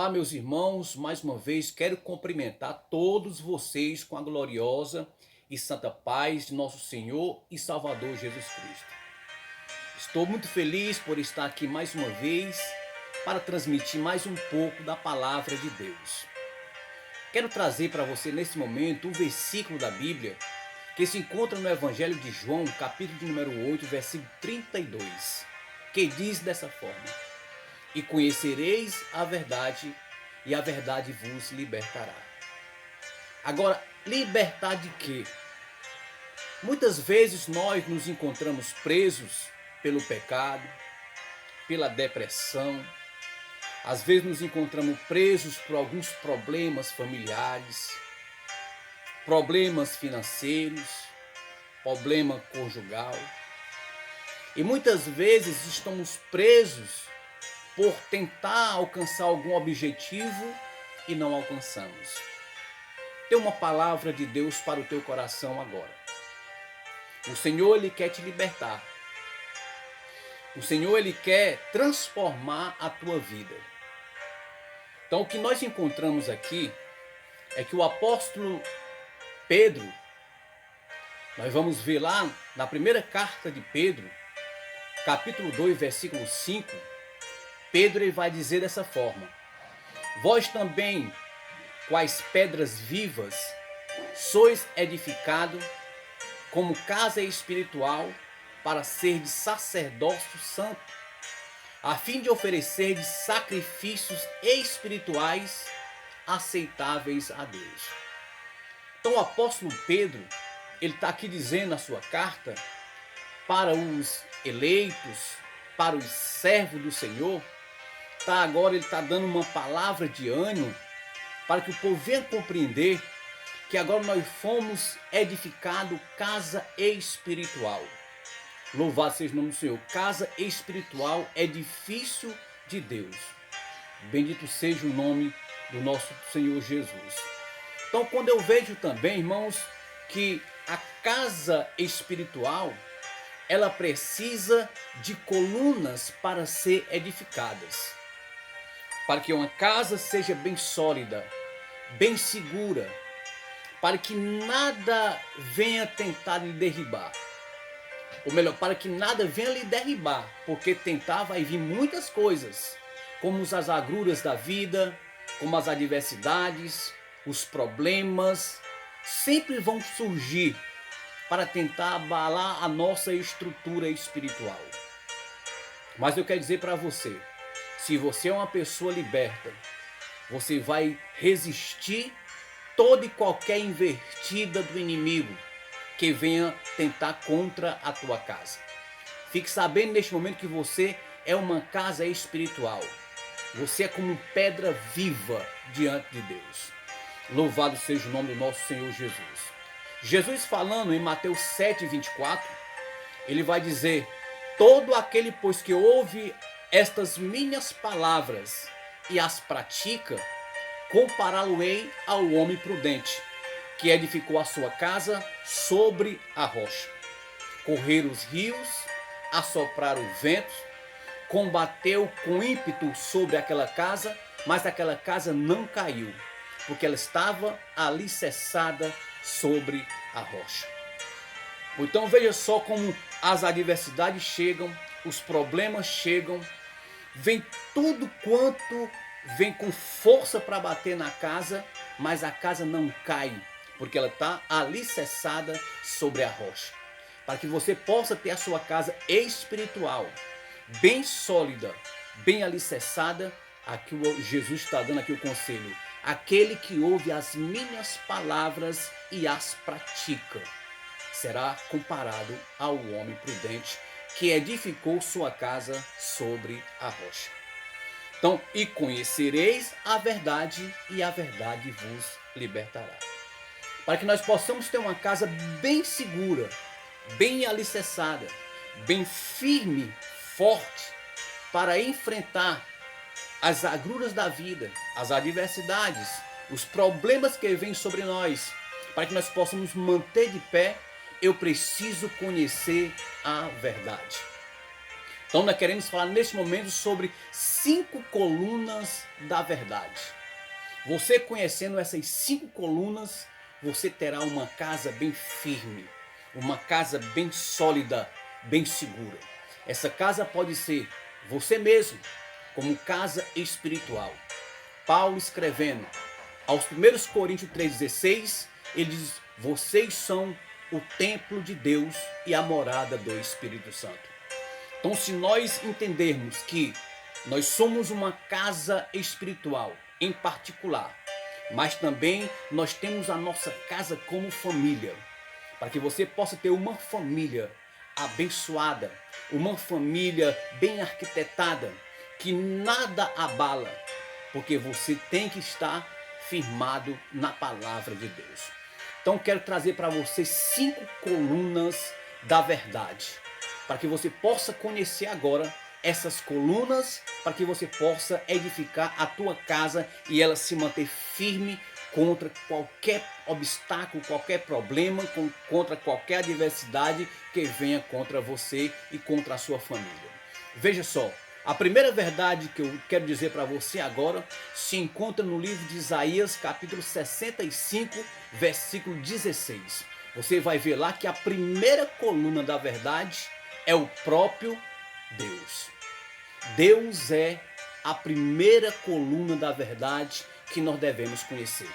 Olá, meus irmãos, mais uma vez quero cumprimentar todos vocês com a gloriosa e santa paz de nosso Senhor e Salvador Jesus Cristo. Estou muito feliz por estar aqui mais uma vez para transmitir mais um pouco da palavra de Deus. Quero trazer para você nesse momento um versículo da Bíblia que se encontra no Evangelho de João, capítulo de número 8, versículo 32, que diz dessa forma: E conhecereis a verdade, e a verdade vos libertará. Agora, libertar de quê? Muitas vezes nós nos encontramos presos pelo pecado, pela depressão. Às vezes nos encontramos presos por alguns problemas familiares, problemas financeiros, problema conjugal. E muitas vezes estamos presos por tentar alcançar algum objetivo e não alcançamos. Tem uma palavra de Deus para o teu coração agora. O Senhor, Ele quer te libertar. O Senhor, Ele quer transformar a tua vida. Então, o que nós encontramos aqui é que o apóstolo Pedro, nós vamos ver lá na primeira carta de Pedro, capítulo 2, versículo 5, Pedro ele vai dizer dessa forma: Vós também, quais pedras vivas, sois edificado como casa espiritual para ser de sacerdócio santo, a fim de oferecer sacrifícios espirituais aceitáveis a Deus. Então o apóstolo Pedro, ele está aqui dizendo na sua carta para os eleitos, para os servos do Senhor. Agora ele está dando uma palavra de ânimo para que o povo venha compreender que agora nós fomos edificados casa espiritual. Louvado seja o nome do Senhor. Casa espiritual, edifício de Deus. Bendito seja o nome do nosso Senhor Jesus. Então, quando eu vejo também, irmãos, que a casa espiritual, ela precisa de colunas para ser edificadas. Para que uma casa seja bem sólida, bem segura, para que nada venha tentar lhe derribar. Ou melhor, para que nada venha lhe derribar, porque tentar vai vir muitas coisas, como as agruras da vida, como as adversidades, os problemas, sempre vão surgir para tentar abalar a nossa estrutura espiritual. Mas eu quero dizer para você, se você é uma pessoa liberta, você vai resistir toda e qualquer invertida do inimigo que venha tentar contra a tua casa. Fique sabendo neste momento que você é uma casa espiritual. Você é como pedra viva diante de Deus. Louvado seja o nome do nosso Senhor Jesus. Jesus falando em Mateus 7:24, ele vai dizer: todo aquele, pois, que ouve estas minhas palavras e as pratica, compará-lo-ei ao homem prudente, que edificou a sua casa sobre a rocha. Correram os rios, assopraram o vento, combateu com ímpeto sobre aquela casa, mas aquela casa não caiu, porque ela estava alicerçada sobre a rocha. Então veja só como as adversidades chegam, os problemas chegam, vem tudo quanto vem com força para bater na casa, mas a casa não cai, porque ela está alicerçada sobre a rocha. Para que você possa ter a sua casa espiritual bem sólida, bem alicerçada, aqui Jesus está dando aqui o conselho: aquele que ouve as minhas palavras e as pratica será comparado ao homem prudente que edificou sua casa sobre a rocha. Então, e conhecereis a verdade, e a verdade vos libertará. Para que nós possamos ter uma casa bem segura, bem alicerçada, bem firme, forte, para enfrentar as agruras da vida, as adversidades, os problemas que vêm sobre nós, para que nós possamos manter de pé, eu preciso conhecer a verdade. Então nós queremos falar neste momento sobre 5 colunas da verdade. Você conhecendo essas 5 colunas, você terá uma casa bem firme, uma casa bem sólida, bem segura. Essa casa pode ser você mesmo, como casa espiritual. Paulo escrevendo aos 1 Coríntios 3,16, ele diz: vocês são o templo de Deus e a morada do Espírito Santo. Então, se nós entendermos que nós somos uma casa espiritual em particular, mas também nós temos a nossa casa como família, para que você possa ter uma família abençoada, uma família bem arquitetada, que nada abala, porque você tem que estar firmado na palavra de Deus. Então quero trazer para você 5 colunas da verdade, para que você possa conhecer agora essas colunas, para que você possa edificar a tua casa e ela se manter firme contra qualquer obstáculo, qualquer problema, contra qualquer adversidade que venha contra você e contra a sua família. Veja só, a primeira verdade que eu quero dizer para você agora se encontra no livro de Isaías, capítulo 65, versículo 16. Você vai ver lá que a primeira coluna da verdade é o próprio Deus. Deus é a primeira coluna da verdade que nós devemos conhecer.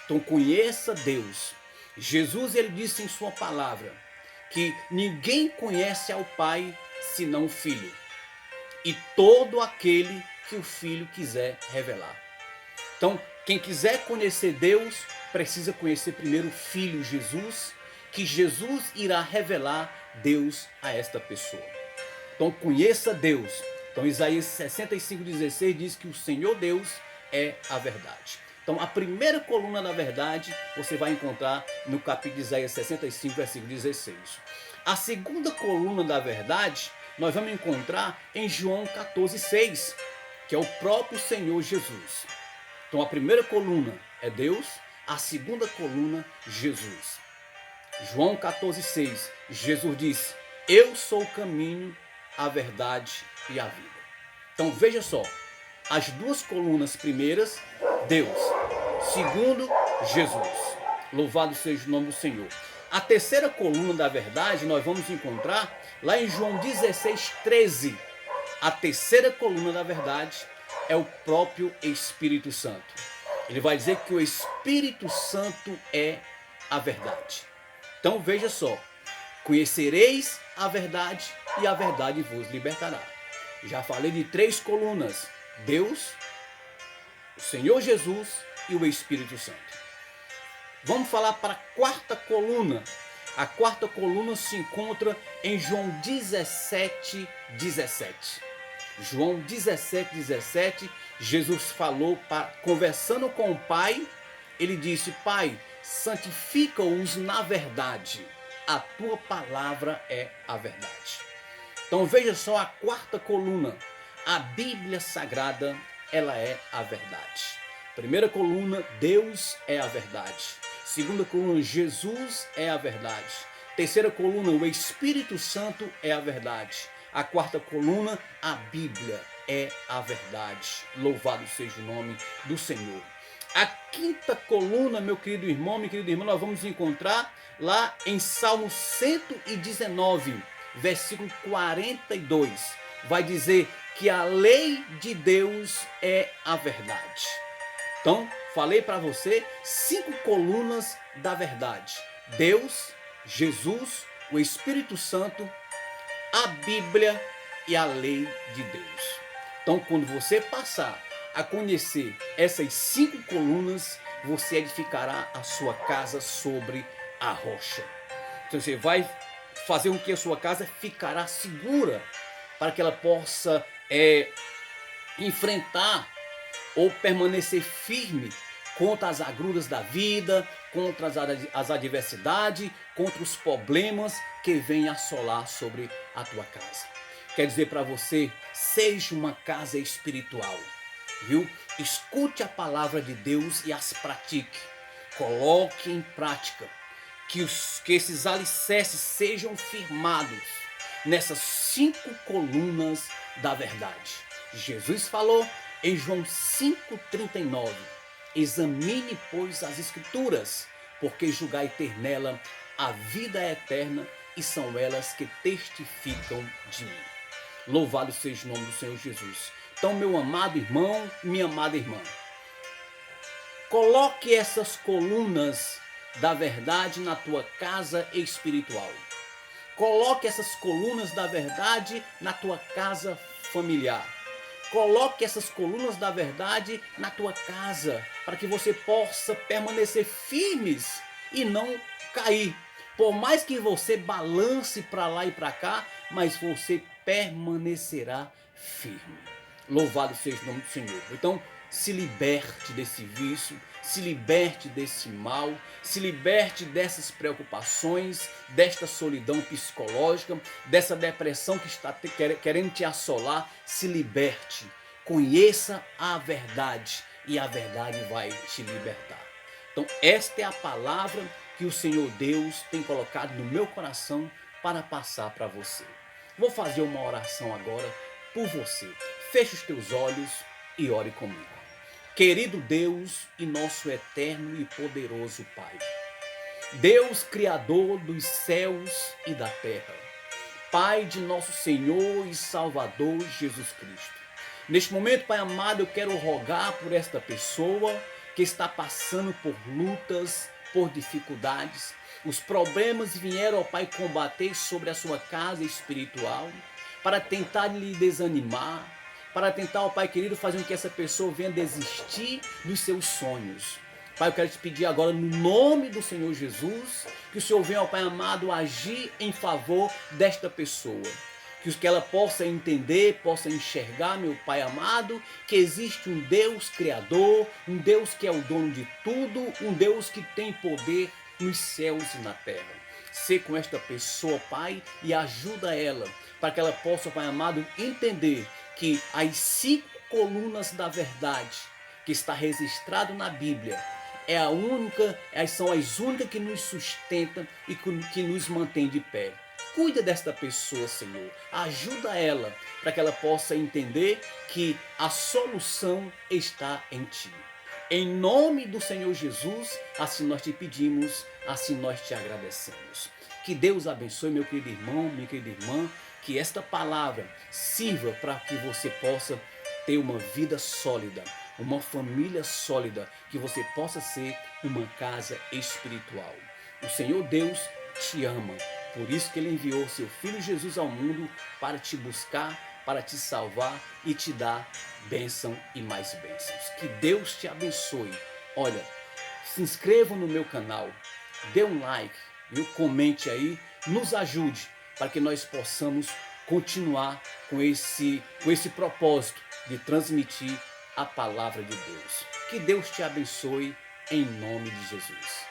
Então conheça Deus. Jesus, ele disse em sua palavra que ninguém conhece ao Pai senão o Filho, e todo aquele que o Filho quiser revelar. Então, quem quiser conhecer Deus, precisa conhecer primeiro o Filho Jesus, que Jesus irá revelar Deus a esta pessoa. Então, conheça Deus. Então, Isaías 65,16 diz que o Senhor Deus é a verdade. Então, a primeira coluna da verdade você vai encontrar no capítulo de Isaías 65, versículo 16. A segunda coluna da verdade nós vamos encontrar em João 14,6, que é o próprio Senhor Jesus. Então, a primeira coluna é Deus, a segunda coluna, Jesus. João 14,6, Jesus disse: eu sou o caminho, a verdade e a vida. Então veja só, as duas colunas primeiras, Deus. Segundo, Jesus. Louvado seja o nome do Senhor. A terceira coluna da verdade nós vamos encontrar lá em João 16,13. A terceira coluna da verdade é o próprio Espírito Santo. Ele vai dizer que o Espírito Santo é a verdade. Então veja só, conhecereis a verdade e a verdade vos libertará. Já falei de 3 colunas: Deus, o Senhor Jesus e o Espírito Santo. Vamos falar para a quarta coluna. A quarta coluna se encontra em João 17,17. João 17,17, Jesus falou, conversando com o Pai, ele disse: Pai, santifica-os na verdade, a tua palavra é a verdade. Então veja só a quarta coluna, a Bíblia Sagrada, ela é a verdade. Primeira coluna, Deus é a verdade. Segunda coluna, Jesus é a verdade. Terceira coluna, o Espírito Santo é a verdade. A quarta coluna, a Bíblia é a verdade. Louvado seja o nome do Senhor. A quinta coluna, meu querido irmão, minha querida irmã, nós vamos encontrar lá em Salmo 119, versículo 42. Vai dizer que a lei de Deus é a verdade. Então, falei para você 5 colunas da verdade: Deus, Jesus, o Espírito Santo, a Bíblia e a lei de Deus. Então, quando você passar a conhecer essas 5 colunas, você edificará a sua casa sobre a rocha. Então, você vai fazer com que a sua casa ficará segura, para que ela possa enfrentar ou permanecer firme contra as agruras da vida, contra as adversidades, contra os problemas que vêm assolar sobre a tua casa. Quer dizer para você, seja uma casa espiritual, viu? Escute a palavra de Deus e as pratique. Coloque em prática, que esses alicerces sejam firmados, nessas 5 colunas da verdade. Jesus falou em João 5,39: examine, pois, as Escrituras, porque julgai ter nela a vida eterna, e são elas que testificam de mim. Louvado seja o nome do Senhor Jesus. Então, meu amado irmão, minha amada irmã, coloque essas colunas da verdade na tua casa espiritual. Coloque essas colunas da verdade na tua casa familiar. Coloque essas colunas da verdade na tua casa, para que você possa permanecer firmes e não cair. Por mais que você balance para lá e para cá, mas você permanecerá firme. Louvado seja o nome do Senhor. Então, se liberte desse vício, se liberte desse mal, se liberte dessas preocupações, desta solidão psicológica, dessa depressão que está querendo te assolar. Se liberte, conheça a verdade e a verdade vai te libertar. Então, esta é a palavra que o Senhor Deus tem colocado no meu coração para passar para você. Vou fazer uma oração agora por você. Feche os teus olhos e ore comigo. Querido Deus e nosso eterno e poderoso Pai, Deus Criador dos céus e da terra, Pai de nosso Senhor e Salvador Jesus Cristo. Neste momento, Pai amado, eu quero rogar por esta pessoa que está passando por lutas, por dificuldades. Os problemas vieram, ó Pai, combater sobre a sua casa espiritual, para tentar lhe desanimar, para tentar, ó Pai querido, fazer com que essa pessoa venha desistir dos seus sonhos. Pai, eu quero te pedir agora, no nome do Senhor Jesus, que o Senhor venha, ó Pai amado, agir em favor desta pessoa. Que ela possa entender, possa enxergar, meu Pai amado, que existe um Deus Criador, um Deus que é o dono de tudo, um Deus que tem poder nos céus e na terra. Sê com esta pessoa, Pai, e ajuda ela, para que ela possa, Pai amado, entender que as 5 colunas da verdade que está registrado na Bíblia são as únicas que nos sustentam e que nos mantém de pé. Cuida desta pessoa, Senhor. Ajuda ela para que ela possa entender que a solução está em Ti. Em nome do Senhor Jesus, assim nós te pedimos, assim nós te agradecemos. Que Deus abençoe, meu querido irmão, minha querida irmã, que esta palavra sirva para que você possa ter uma vida sólida, uma família sólida, que você possa ser uma casa espiritual. O Senhor Deus te ama, por isso que Ele enviou seu Filho Jesus ao mundo para te buscar, para te salvar e te dar bênção e mais bênçãos. Que Deus te abençoe. Olha, se inscreva no meu canal, dê um like e comente aí, nos ajude para que nós possamos continuar com esse propósito de transmitir a palavra de Deus. Que Deus te abençoe em nome de Jesus.